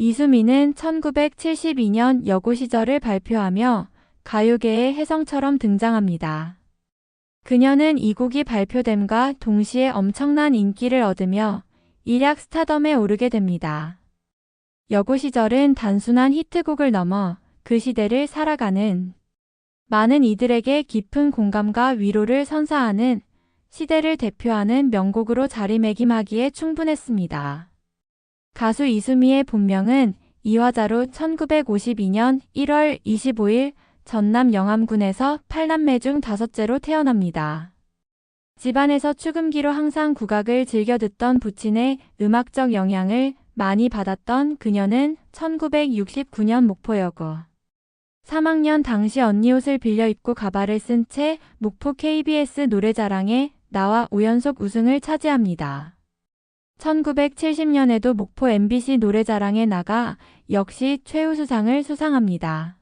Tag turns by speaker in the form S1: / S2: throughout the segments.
S1: 이수미는 1972년 여고 시절을 발표하며 가요계의 혜성처럼 등장합니다. 그녀는 이 곡이 발표됨과 동시에 엄청난 인기를 얻으며 일약 스타덤에 오르게 됩니다. 여고 시절은 단순한 히트곡을 넘어 그 시대를 살아가는 많은 이들에게 깊은 공감과 위로를 선사하는 시대를 대표하는 명곡으로 자리매김하기에 충분했습니다. 가수 이수미의 본명은 이화자로 1952년 1월 25일 전남 영암군에서 8남매 중 5째로 태어납니다. 집안에서 축음기로 항상 국악을 즐겨 듣던 부친의 음악적 영향을 많이 받았던 그녀는 1969년 목포여고 3학년 당시 언니 옷을 빌려 입고 가발을 쓴 채 목포 KBS 노래자랑에 나와 5연속 우승을 차지합니다. 1970년에도 목포 MBC 노래자랑에 나가 역시 최우수상을 수상합니다.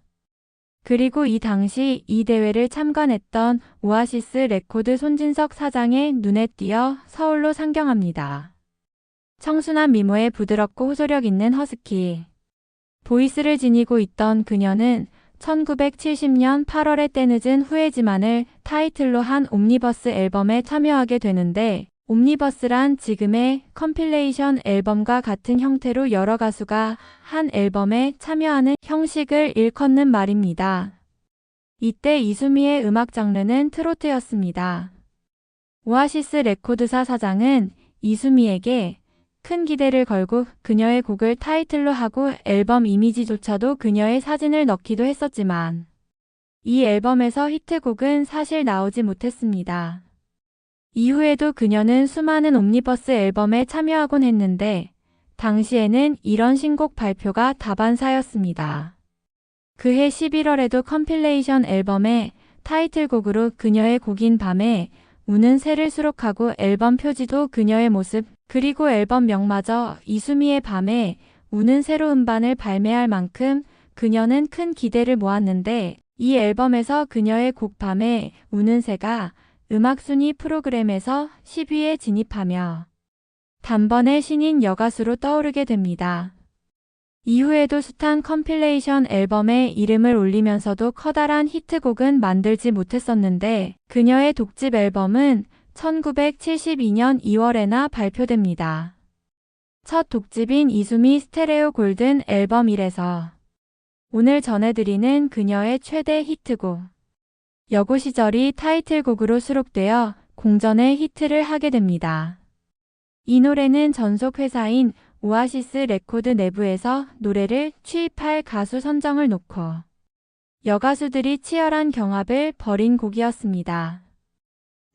S1: 그리고 이 당시 이 대회를 참관했던 오아시스 레코드 손진석 사장의 눈에 띄어 서울로 상경합니다. 청순한 미모에 부드럽고 호소력 있는 허스키 보이스를 지니고 있던 그녀는 1970년 8월에 때늦은 후회지만을 타이틀로 한 옴니버스 앨범에 참여하게 되는데 옴니버스란 지금의 컴필레이션 앨범과 같은 형태로 여러 가수가 한 앨범에 참여하는 형식을 일컫는 말입니다. 이때 이수미의 음악 장르는 트로트였습니다. 오아시스 레코드사 사장은 이수미에게 큰 기대를 걸고 그녀의 곡을 타이틀로 하고 앨범 이미지조차도 그녀의 사진을 넣기도 했었지만 이 앨범에서 히트곡은 사실 나오지 못했습니다. 이후에도 그녀는 수많은 옴니버스 앨범에 참여하곤 했는데 당시에는 이런 신곡 발표가 다반사였습니다. 그해 11월에도 컴필레이션 앨범의 타이틀곡으로 그녀의 곡인 밤에 우는 새를 수록하고 앨범 표지도 그녀의 모습 그리고 앨범명마저 이수미의 밤에 우는 새로 음반을 발매할 만큼 그녀는 큰 기대를 모았는데 이 앨범에서 그녀의 곡 밤에 우는 새가 음악순위 프로그램에서 10위에 진입하며 단번에 신인 여가수로 떠오르게 됩니다. 이후에도 숱한 컴필레이션 앨범에 이름을 올리면서도 커다란 히트곡은 만들지 못했었는데 그녀의 독집 앨범은 1972년 2월에나 발표됩니다. 첫 독집인 이수미 스테레오 골든 앨범 1에서 오늘 전해드리는 그녀의 최대 히트곡 여고 시절이 타이틀곡으로 수록되어 공전의 히트를 하게 됩니다. 이 노래는 전속 회사인 오아시스 레코드 내부에서 노래를 취입할 가수 선정을 놓고 여가수들이 치열한 경합을 벌인 곡이었습니다.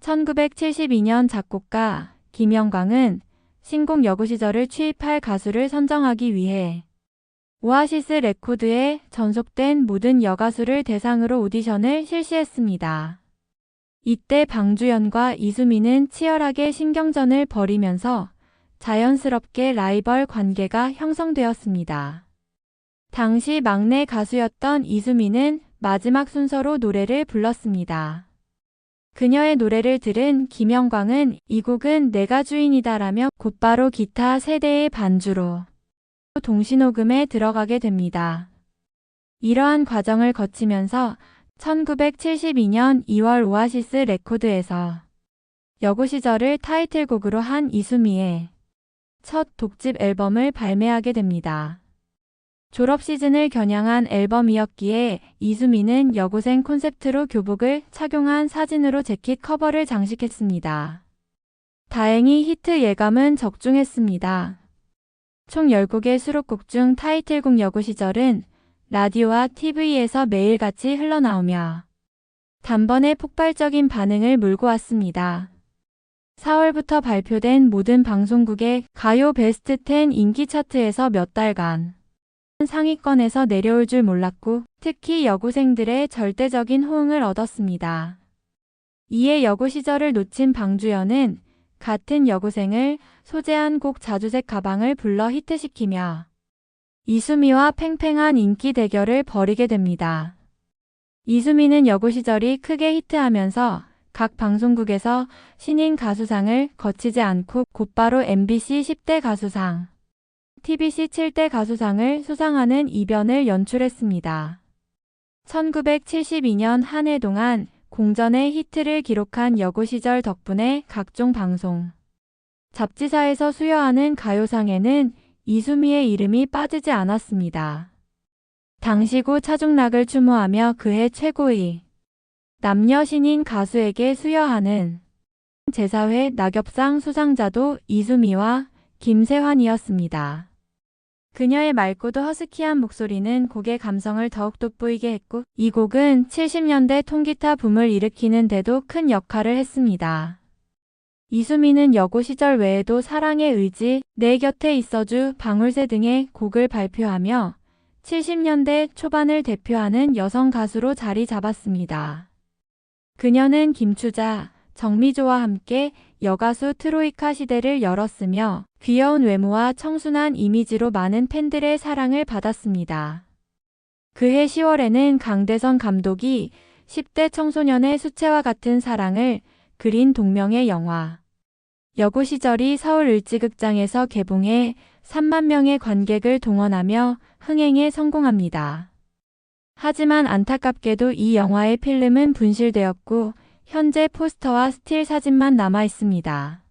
S1: 1972년 작곡가 김영광은 신곡 여고 시절을 취입할 가수를 선정하기 위해 오아시스 레코드에 전속된 모든 여가수를 대상으로 오디션을 실시했습니다. 이때 방주연과 이수미는 치열하게 신경전을 벌이면서 자연스럽게 라이벌 관계가 형성되었습니다. 당시 막내 가수였던 이수미는 마지막 순서로 노래를 불렀습니다. 그녀의 노래를 들은 김영광은 이 곡은 내가 주인이다라며 곧바로 기타 3대의 반주로 동시녹음에 들어가게 됩니다. 이러한 과정을 거치면서 1972년 2월 오아시스 레코드에서 여고 시절을 타이틀곡으로 한 이수미의 첫 독집 앨범을 발매하게 됩니다. 졸업 시즌을 겨냥한 앨범이었기에 이수미는 여고생 콘셉트로 교복을 착용한 사진으로 재킷 커버를 장식했습니다. 다행히 히트 예감은 적중했습니다. 총 10곡의 수록곡 중 타이틀곡 여고 시절은 라디오와 TV에서 매일같이 흘러나오며 단번에 폭발적인 반응을 몰고 왔습니다. 4월부터 발표된 모든 방송국의 가요 베스트 10 인기 차트에서 몇 달간 상위권에서 내려올 줄 몰랐고 특히 여고생들의 절대적인 호응을 얻었습니다. 이에 여고 시절을 놓친 방주연은 같은 여고생을 소재한 곡 자주색 가방을 불러 히트시키며 이수미와 팽팽한 인기 대결을 벌이게 됩니다. 이수미는 여고 시절이 크게 히트하면서 각 방송국에서 신인 가수상을 거치지 않고 곧바로 MBC 10대 가수상, TBC 7대 가수상을 수상하는 이변을 연출했습니다. 1972년 한 해 동안 공전의 히트를 기록한 여고 시절 덕분에 각종 방송, 잡지사에서 수여하는 가요상에는 이수미의 이름이 빠지지 않았습니다. 당시고 차중락을 추모하며 그해 최고의 남녀 신인 가수에게 수여하는 제4회 낙엽상 수상자도 이수미와 김세환이었습니다. 그녀의 맑고도 허스키한 목소리는 곡의 감성을 더욱 돋보이게 했고, 이 곡은 70년대 통기타 붐을 일으키는 데도 큰 역할을 했습니다. 이수미는 여고 시절 외에도 사랑의 의지, 내 곁에 있어주, 방울새 등의 곡을 발표하며 70년대 초반을 대표하는 여성 가수로 자리 잡았습니다. 그녀는 김추자, 정미조와 함께 여가수 트로이카 시대를 열었으며 귀여운 외모와 청순한 이미지로 많은 팬들의 사랑을 받았습니다. 그해 10월에는 강대성 감독이 10대 청소년의 수채화 같은 사랑을 그린 동명의 영화 여고 시절이 서울 을지극장에서 개봉해 3만 명의 관객을 동원하며 흥행에 성공합니다. 하지만 안타깝게도 이 영화의 필름은 분실되었고 현재 포스터와 스틸 사진만 남아 있습니다.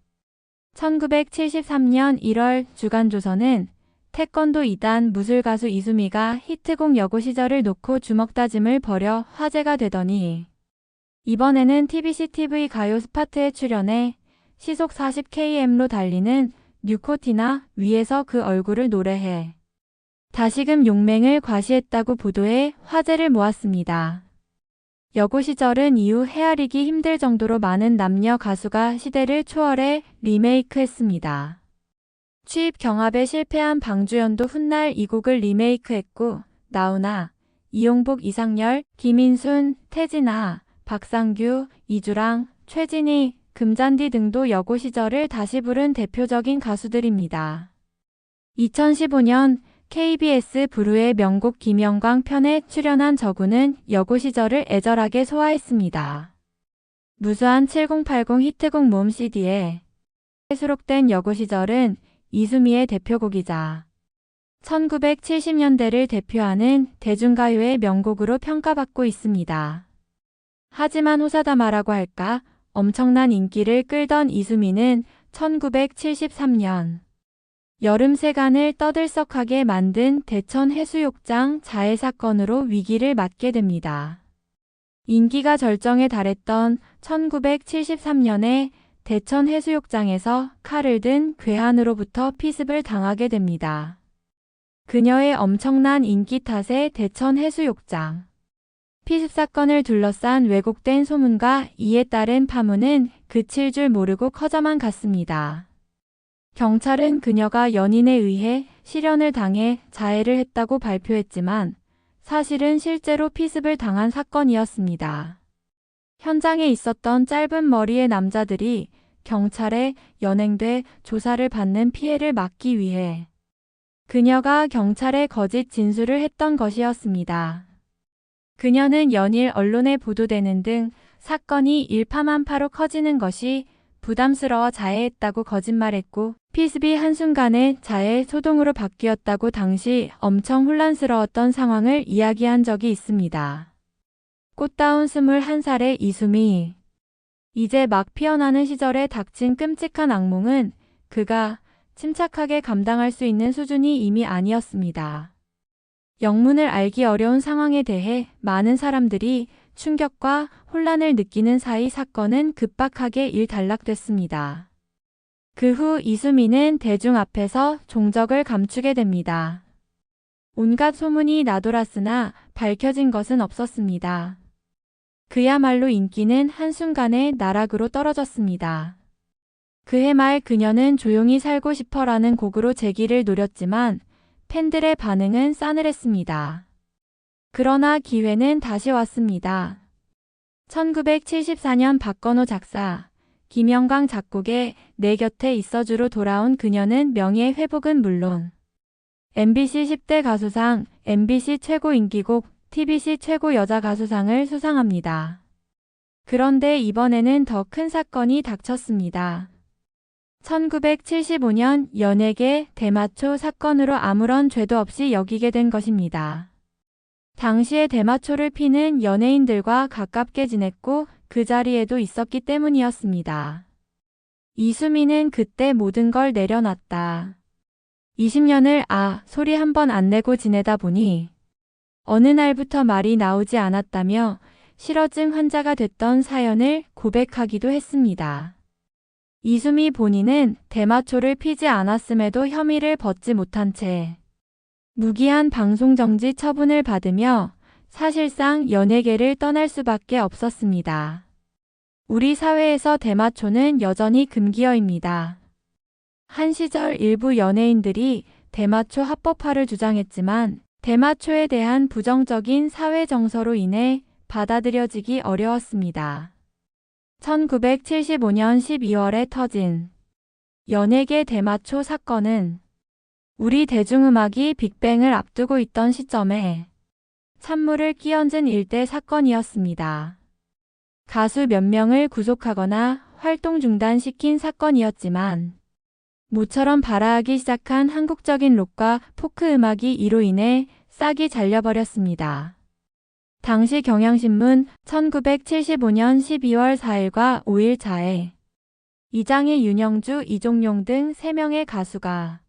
S1: 1973년 1월 주간조선은 태권도 2단 무술가수 이수미가 히트곡 여고 시절을 놓고 주먹다짐을 벌여 화제가 되더니 이번에는 TBC TV 가요 스파트에 출연해 시속 40km로 달리는 뉴코티나 위에서 그 얼굴을 노래해 다시금 용맹을 과시했다고 보도해 화제를 모았습니다. 여고 시절은 이후 헤아리기 힘들 정도로 많은 남녀 가수가 시대를 초월해 리메이크했습니다. 취입 경합에 실패한 방주연도 훗날 이 곡을 리메이크했고 나훈아, 이용복, 이상열, 김인순, 태진아, 박상규, 이주랑, 최진희, 금잔디 등도 여고 시절을 다시 부른 대표적인 가수들입니다. 2015년 KBS 부르의 명곡 김영광 편에 출연한 저구는 여고 시절을 애절하게 소화했습니다. 무수한 7080 히트곡 모음 CD에 수록된 여고 시절은 이수미의 대표곡이자 1970년대를 대표하는 대중가요의 명곡으로 평가받고 있습니다. 하지만 호사다마라고 할까 엄청난 인기를 끌던 이수미는 1973년 여름 세간을 떠들썩하게 만든 대천 해수욕장 자해 사건으로 위기를 맞게 됩니다. 인기가 절정에 달했던 1973년에 대천 해수욕장에서 칼을 든 괴한으로부터 피습을 당하게 됩니다. 그녀의 엄청난 인기 탓에 대천 해수욕장 피습 사건을 둘러싼 왜곡된 소문과 이에 따른 파문은 그칠 줄 모르고 커져만 갔습니다. 경찰은 그녀가 연인에 의해 실연을 당해 자해를 했다고 발표했지만 사실은 실제로 피습을 당한 사건이었습니다. 현장에 있었던 짧은 머리의 남자들이 경찰에 연행돼 조사를 받는 피해를 막기 위해 그녀가 경찰에 거짓 진술을 했던 것이었습니다. 그녀는 연일 언론에 보도되는 등 사건이 일파만파로 커지는 것이 부담스러워 자해했다고 거짓말했고 피습이 한순간에 자해 소동으로 바뀌었다고 당시 엄청 혼란스러웠던 상황을 이야기한 적이 있습니다. 꽃다운 21살의 이수미. 이제 막 피어나는 시절에 닥친 끔찍한 악몽은 그가 침착하게 감당할 수 있는 수준이 이미 아니었습니다. 영문을 알기 어려운 상황에 대해 많은 사람들이 충격과 혼란을 느끼는 사이 사건은 급박하게 일단락됐습니다. 그 후 이수미는 대중 앞에서 종적을 감추게 됩니다. 온갖 소문이 나돌았으나 밝혀진 것은 없었습니다. 그야말로 인기는 한순간에 나락으로 떨어졌습니다. 그해 말 그녀는 조용히 살고 싶어라는 곡으로 재기를 노렸지만 팬들의 반응은 싸늘했습니다. 그러나 기회는 다시 왔습니다. 1974년 박건호 작사, 김영광 작곡의 내 곁에 있어주로 돌아온 그녀는 명예 회복은 물론 MBC 10대 가수상, MBC 최고 인기곡, TBC 최고 여자 가수상을 수상합니다. 그런데 이번에는 더 큰 사건이 닥쳤습니다. 1975년 연예계 대마초 사건으로 아무런 죄도 없이 여기게 된 것입니다. 당시에 대마초를 피는 연예인들과 가깝게 지냈고 그 자리에도 있었기 때문이었습니다. 이수미는 그때 모든 걸 내려놨다. 20년을 소리 한 번 안 내고 지내다 보니 어느 날부터 말이 나오지 않았다며 실어증 환자가 됐던 사연을 고백하기도 했습니다. 이수미 본인은 대마초를 피지 않았음에도 혐의를 벗지 못한 채 무기한 방송정지 처분을 받으며 사실상 연예계를 떠날 수밖에 없었습니다. 우리 사회에서 대마초는 여전히 금기어입니다. 한 시절 일부 연예인들이 대마초 합법화를 주장했지만 대마초에 대한 부정적인 사회 정서로 인해 받아들여지기 어려웠습니다. 1975년 12월에 터진 연예계 대마초 사건은 우리 대중음악이 빅뱅을 앞두고 있던 시점에 찬물을 끼얹은 일대 사건이었습니다. 가수 몇 명을 구속하거나 활동 중단시킨 사건이었지만 모처럼 발아하기 시작한 한국적인 록과 포크 음악이 이로 인해 싹이 잘려버렸습니다. 당시 경향신문 1975년 12월 4일과 5일 자에 이장희, 윤영주, 이종용 등 3명의 가수가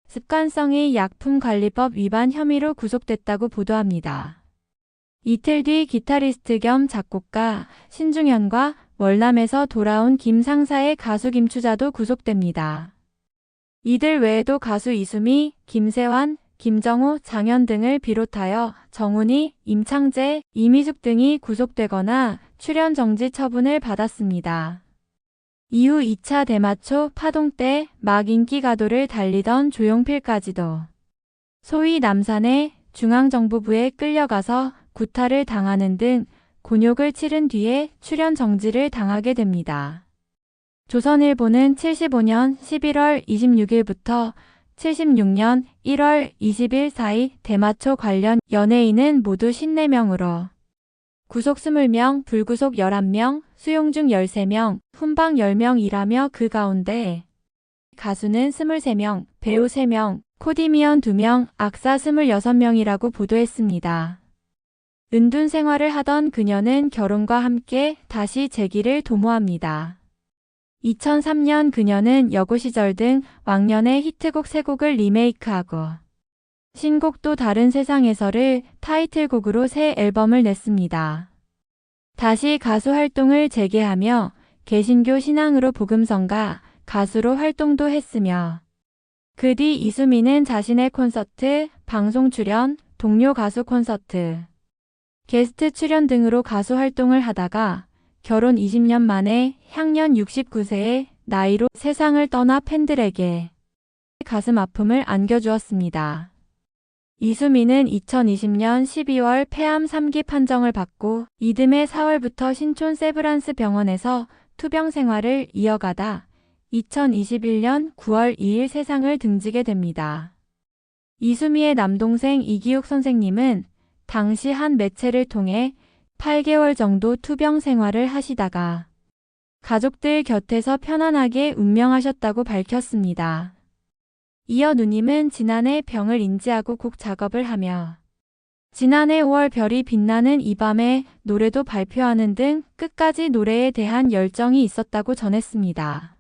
S1: 습관성의 약품관리법 위반 혐의로 구속됐다고 보도합니다. 이틀 뒤 기타리스트 겸 작곡가 신중현과 월남에서 돌아온 김상사의 가수 김추자도 구속됩니다. 이들 외에도 가수 이수미, 김세환, 김정호, 장현 등을 비롯하여 정훈이, 임창재, 이미숙 등이 구속되거나 출연 정지 처분을 받았습니다. 이후 2차 대마초 파동 때 막 인기 가도를 달리던 조용필까지도 소위 남산의 중앙정보부에 끌려가서 구타를 당하는 등 곤욕을 치른 뒤에 출연 정지를 당하게 됩니다. 조선일보는 75년 11월 26일부터 76년 1월 20일 사이 대마초 관련 연예인은 모두 54명으로 구속 20명, 불구속 11명, 수용 중 13명, 훈방 10명이라며 그 가운데 가수는 23명, 배우 3명, 코디미언 2명, 악사 26명이라고 보도했습니다. 은둔 생활을 하던 그녀는 결혼과 함께 다시 재기를 도모합니다. 2003년 그녀는 여고 시절 등 왕년의 히트곡 3곡을 리메이크하고 신곡도 다른 세상에서를 타이틀곡으로 새 앨범을 냈습니다. 다시 가수 활동을 재개하며 개신교 신앙으로 복음성가 가수로 활동도 했으며 그 뒤 이수미는 자신의 콘서트, 방송 출연, 동료 가수 콘서트, 게스트 출연 등으로 가수 활동을 하다가 결혼 20년 만에 향년 69세의 나이로 세상을 떠나 팬들에게 가슴 아픔을 안겨주었습니다. 이수미는 2020년 12월 폐암 3기 판정을 받고 이듬해 4월부터 신촌 세브란스 병원에서 투병 생활을 이어가다 2021년 9월 2일 세상을 등지게 됩니다. 이수미의 남동생 이기욱 선생님은 당시 한 매체를 통해 8개월 정도 투병 생활을 하시다가 가족들 곁에서 편안하게 운명하셨다고 밝혔습니다. 이어 누님은 지난해 병을 인지하고 곡 작업을 하며 지난해 5월 별이 빛나는 이 밤에 노래도 발표하는 등 끝까지 노래에 대한 열정이 있었다고 전했습니다.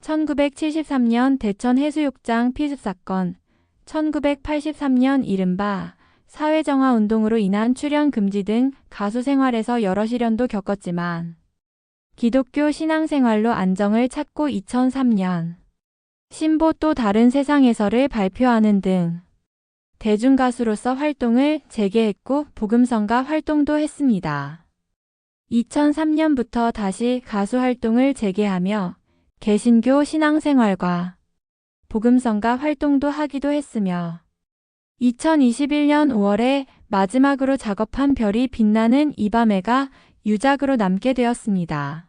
S1: 1973년 대천 해수욕장 피습 사건, 1983년 이른바 사회정화 운동으로 인한 출연 금지 등 가수 생활에서 여러 시련도 겪었지만 기독교 신앙생활로 안정을 찾고 2003년 신보 또 다른 세상에서를 발표하는 등 대중가수로서 활동을 재개했고 복음성가 활동도 했습니다. 2003년부터 다시 가수 활동을 재개하며 개신교 신앙생활과 복음성가 활동도 하기도 했으며 2021년 5월에 마지막으로 작업한 별이 빛나는 이 밤에가 유작으로 남게 되었습니다.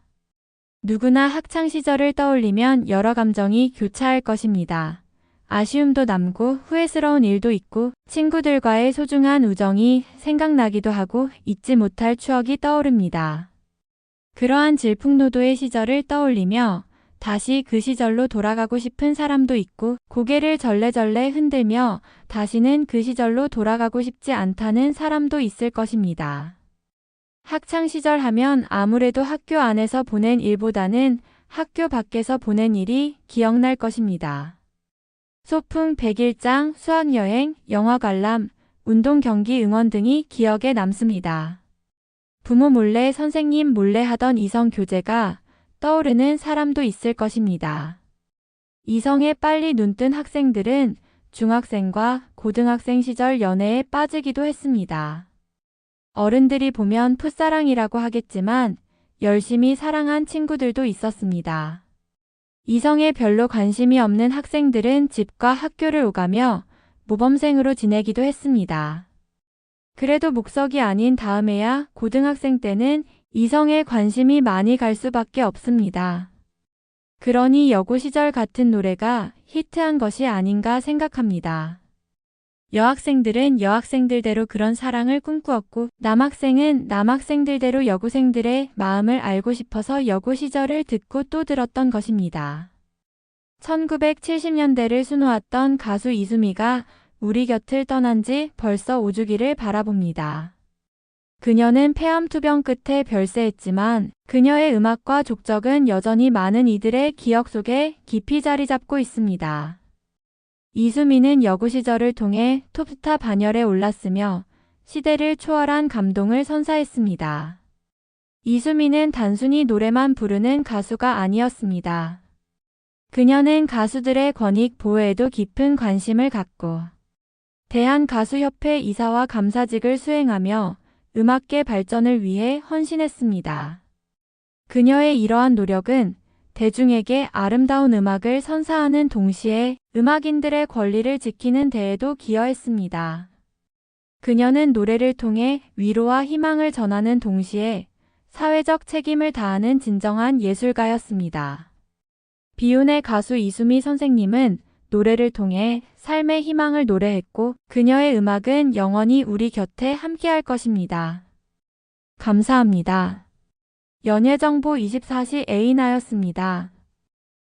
S1: 누구나 학창시절을 떠올리면 여러 감정이 교차할 것입니다. 아쉬움도 남고 후회스러운 일도 있고 친구들과의 소중한 우정이 생각나기도 하고 잊지 못할 추억이 떠오릅니다. 그러한 질풍노도의 시절을 떠올리며 다시 그 시절로 돌아가고 싶은 사람도 있고 고개를 절레절레 흔들며 다시는 그 시절로 돌아가고 싶지 않다는 사람도 있을 것입니다. 학창시절 하면 아무래도 학교 안에서 보낸 일보다는 학교 밖에서 보낸 일이 기억날 것입니다. 소풍, 백일장, 수학여행, 영화관람, 운동 경기 응원 등이 기억에 남습니다. 부모 몰래 선생님 몰래 하던 이성 교제가 떠오르는 사람도 있을 것입니다. 이성에 빨리 눈뜬 학생들은 중학생과 고등학생 시절 연애에 빠지기도 했습니다. 어른들이 보면 풋사랑이라고 하겠지만 열심히 사랑한 친구들도 있었습니다. 이성에 별로 관심이 없는 학생들은 집과 학교를 오가며 모범생으로 지내기도 했습니다. 그래도 목석이 아닌 다음에야 고등학생 때는 이성에 관심이 많이 갈 수밖에 없습니다. 그러니 여고 시절 같은 노래가 히트한 것이 아닌가 생각합니다. 여학생들은 여학생들대로 그런 사랑을 꿈꾸었고 남학생은 남학생들대로 여고생들의 마음을 알고 싶어서 여고 시절을 듣고 또 들었던 것입니다. 1970년대를 수놓았던 가수 이수미가 우리 곁을 떠난 지 벌써 5주기를 바라봅니다. 그녀는 폐암투병 끝에 별세했지만 그녀의 음악과 족적은 여전히 많은 이들의 기억 속에 깊이 자리 잡고 있습니다. 이수미는 여고 시절을 통해 톱스타 반열에 올랐으며 시대를 초월한 감동을 선사했습니다. 이수미는 단순히 노래만 부르는 가수가 아니었습니다. 그녀는 가수들의 권익 보호에도 깊은 관심을 갖고 대한가수협회 이사와 감사직을 수행하며 음악계 발전을 위해 헌신했습니다. 그녀의 이러한 노력은 대중에게 아름다운 음악을 선사하는 동시에 음악인들의 권리를 지키는 데에도 기여했습니다. 그녀는 노래를 통해 위로와 희망을 전하는 동시에 사회적 책임을 다하는 진정한 예술가였습니다. 비운의 가수 이수미 선생님은 노래를 통해 삶의 희망을 노래했고 그녀의 음악은 영원히 우리 곁에 함께할 것입니다. 감사합니다. 연예정보 24시 에이나였습니다.